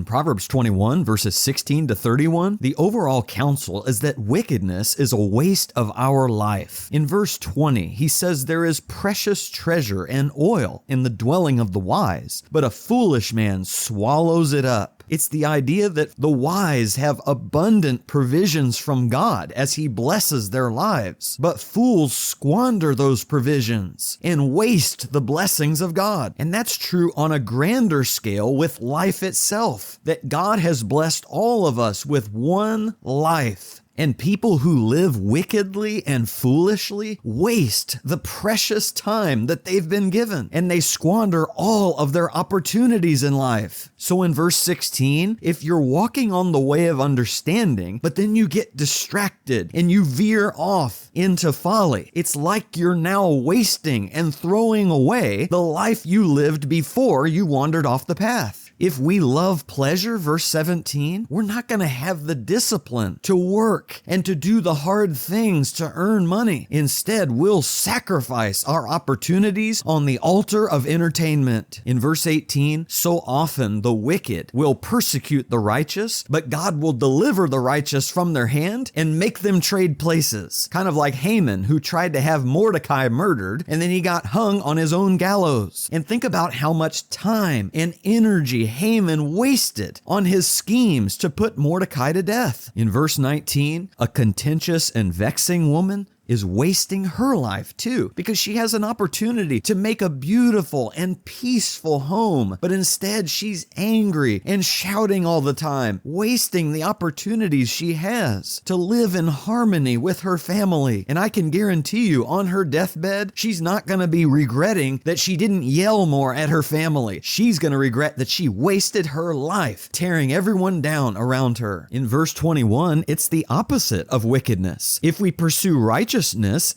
Proverbs 21, verses 16 to 31, the overall counsel is that wickedness is a waste of our life. In verse 20, he says there is precious treasure and oil in the dwelling of the wise, but a foolish man swallows it up. It's the idea that the wise have abundant provisions from God as He blesses their lives, but fools squander those provisions and waste the blessings of God. And that's true on a grander scale with life itself, that God has blessed all of us with one life. And people who live wickedly and foolishly waste the precious time that they've been given, and they squander all of their opportunities in life. So in verse 16, if you're walking on the way of understanding, but then you get distracted and you veer off into folly, it's like you're now wasting and throwing away the life you lived before you wandered off the path. If we love pleasure, verse 17, we're not going to have the discipline to work and to do the hard things to earn money. Instead, we'll sacrifice our opportunities on the altar of entertainment. In verse 18, so often the wicked will persecute the righteous, but God will deliver the righteous from their hand and make them trade places. Kind of like Haman, who tried to have Mordecai murdered, and then he got hung on his own gallows. And think about how much time and energy Haman wasted on his schemes to put Mordecai to death. In verse 19, a contentious and vexing woman is wasting her life too, because she has an opportunity to make a beautiful and peaceful home, but instead she's angry and shouting all the time, wasting the opportunities she has to live in harmony with her family. And I can guarantee you, on her deathbed, she's not going to be regretting that she didn't yell more at her family. She's going to regret that she wasted her life tearing everyone down around her. In verse 21, it's the opposite of wickedness. If we pursue righteousness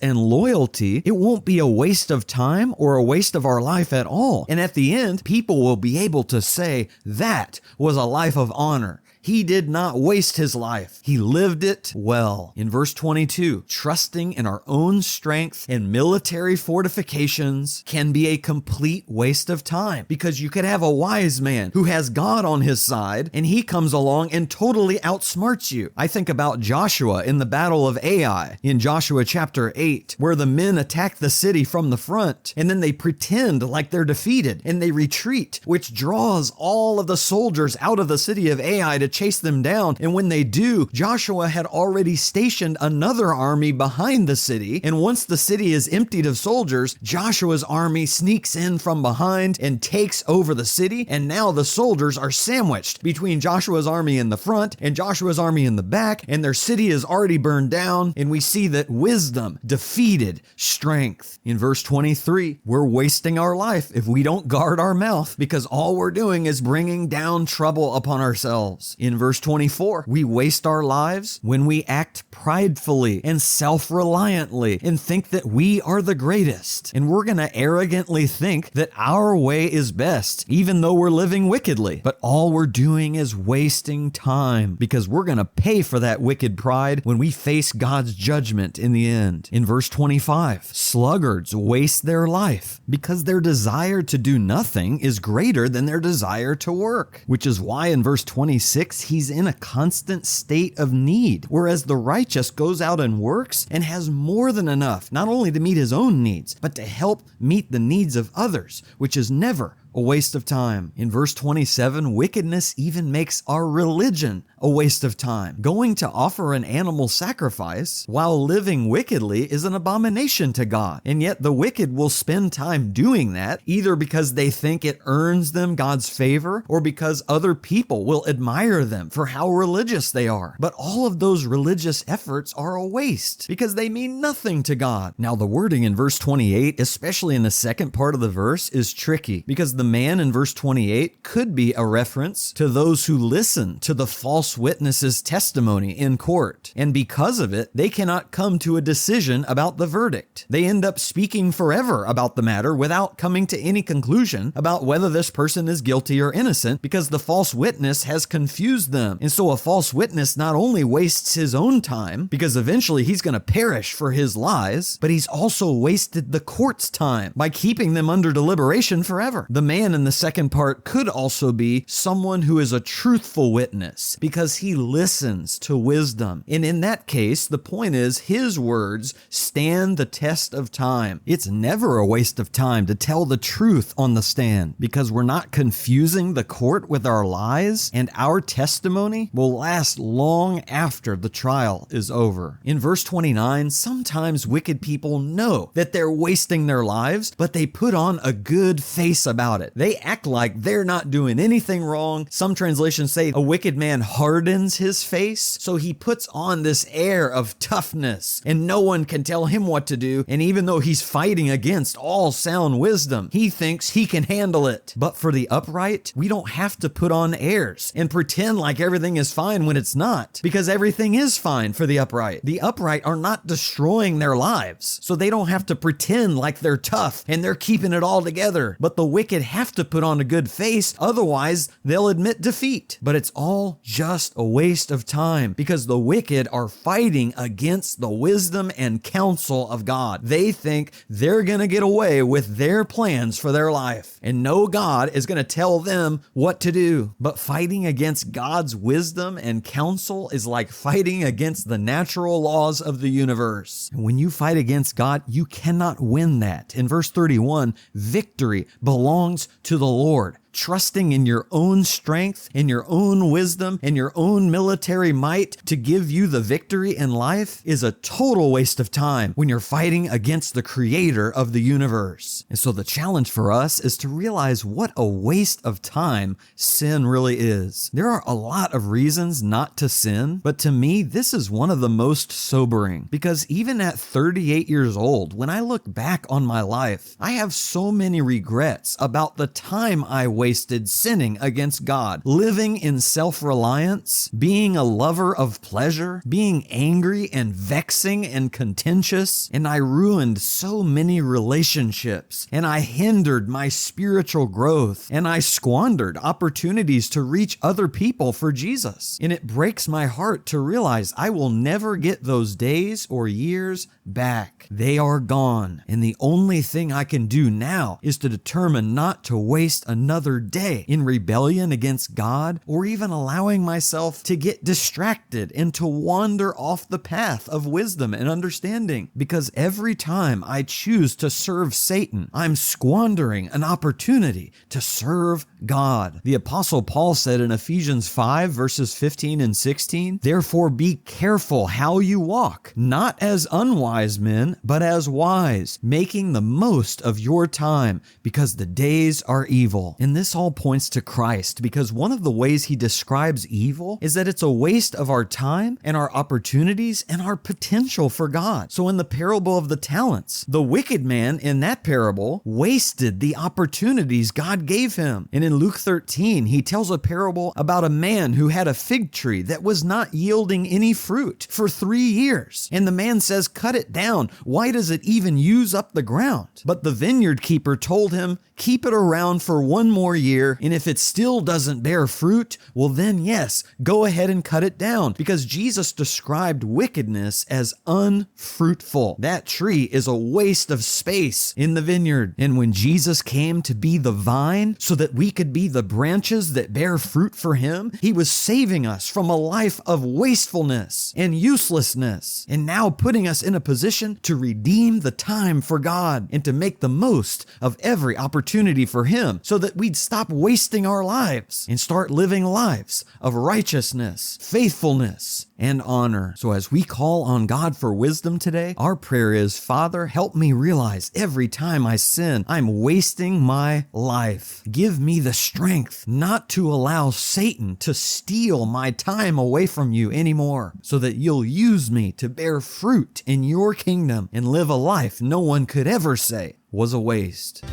and loyalty, it won't be a waste of time or a waste of our life at all. And at the end, people will be able to say, that was a life of honor. He did not waste his life. He lived it well. In verse 22, trusting in our own strength and military fortifications can be a complete waste of time, because you could have a wise man who has God on his side and he comes along and totally outsmarts you. I think about Joshua in the battle of Ai in Joshua chapter 8, where the men attack the city from the front and then they pretend like they're defeated and they retreat, which draws all of the soldiers out of the city of Ai to chase them down. And when they do, Joshua had already stationed another army behind the city. And once the city is emptied of soldiers, Joshua's army sneaks in from behind and takes over the city. And now the soldiers are sandwiched between Joshua's army in the front and Joshua's army in the back, and their city is already burned down. And we see that wisdom defeated strength. In verse 23, we're wasting our life if we don't guard our mouth, because all we're doing is bringing down trouble upon ourselves. In verse 24, we waste our lives when we act pridefully and self-reliantly and think that we are the greatest. And we're going to arrogantly think that our way is best, even though we're living wickedly. But all we're doing is wasting time, because we're going to pay for that wicked pride when we face God's judgment in the end. In verse 25, sluggards waste their life because their desire to do nothing is greater than their desire to work, which is why in verse 26, he's in a constant state of need, whereas the righteous goes out and works and has more than enough, not only to meet his own needs, but to help meet the needs of others, which is never a waste of time. In verse 27, wickedness even makes our religion a waste of time. Going to offer an animal sacrifice while living wickedly is an abomination to God. And yet the wicked will spend time doing that, either because they think it earns them God's favor or because other people will admire them for how religious they are. But all of those religious efforts are a waste because they mean nothing to God. Now the wording in verse 28, especially in the second part of the verse, is tricky, because the man in verse 28 could be a reference to those who listen to the false false witness's testimony in court. And because of it, they cannot come to a decision about the verdict. They end up speaking forever about the matter without coming to any conclusion about whether this person is guilty or innocent, because the false witness has confused them. And so a false witness not only wastes his own time, because eventually he's going to perish for his lies, but he's also wasted the court's time by keeping them under deliberation forever. The man in the second part could also be someone who is a truthful witness, because he listens to wisdom. And in that case, the point is his words stand the test of time. It's never a waste of time to tell the truth on the stand, because we're not confusing the court with our lies, and our testimony will last long after the trial is over. In verse 29, sometimes wicked people know that they're wasting their lives, but they put on a good face about it. They act like they're not doing anything wrong. Some translations say a wicked man hardens his face, so he puts on this air of toughness, and no one can tell him what to do. And even though he's fighting against all sound wisdom, he thinks he can handle it. But for the upright, we don't have to put on airs and pretend like everything is fine when it's not, because everything is fine for the upright. The upright are not destroying their lives, so they don't have to pretend like they're tough and they're keeping it all together. But the wicked have to put on a good face, otherwise they'll admit defeat. But it's all just a waste of time, because the wicked are fighting against the wisdom and counsel of God. They think they're going to get away with their plans for their life, and no God is going to tell them what to do. But fighting against God's wisdom and counsel is like fighting against the natural laws of the universe. And when you fight against God, you cannot win that. In verse 31, victory belongs to the Lord. Trusting in your own strength, in your own wisdom, in your own military might to give you the victory in life is a total waste of time when you're fighting against the creator of the universe. And so the challenge for us is to realize what a waste of time sin really is. There are a lot of reasons not to sin, but to me, this is one of the most sobering, because even at 38 years old, when I look back on my life, I have so many regrets about the time I wasted sinning against God, living in self-reliance, being a lover of pleasure, being angry and vexing and contentious, and I ruined so many relationships, and I hindered my spiritual growth, and I squandered opportunities to reach other people for Jesus. And it breaks my heart to realize I will never get those days or years back. They are gone, and the only thing I can do now is to determine not to waste another day in rebellion against God, or even allowing myself to get distracted and to wander off the path of wisdom and understanding. Because every time I choose to serve Satan, I'm squandering an opportunity to serve God. The Apostle Paul said in Ephesians 5 verses 15 and 16, "Therefore be careful how you walk, not as unwise men, but as wise, making the most of your time, because the days are evil." And this all points to Christ, because one of the ways he describes evil is that it's a waste of our time and our opportunities and our potential for God. So in the parable of the talents, the wicked man in that parable wasted the opportunities God gave him. And in Luke 13, he tells a parable about a man who had a fig tree that was not yielding any fruit for 3 years. And the man says, "Cut it down. Why does it even use up the ground?" But the vineyard keeper told him, "Keep it around for 1 more year, and if it still doesn't bear fruit, well then yes, go ahead and cut it down," because Jesus described wickedness as unfruitful. That tree is a waste of space in the vineyard. And when Jesus came to be the vine so that we could be the branches that bear fruit for him, he was saving us from a life of wastefulness and uselessness, and now putting us in a position to redeem the time for God and to make the most of every opportunity for him, so that we'd stop wasting our lives and start living lives of righteousness, faithfulness, and honor. So as we call on God for wisdom today, our prayer is, "Father, help me realize every time I sin, I'm wasting my life. Give me the strength not to allow Satan to steal my time away from you anymore, so that you'll use me to bear fruit in your kingdom and live a life no one could ever say was a waste."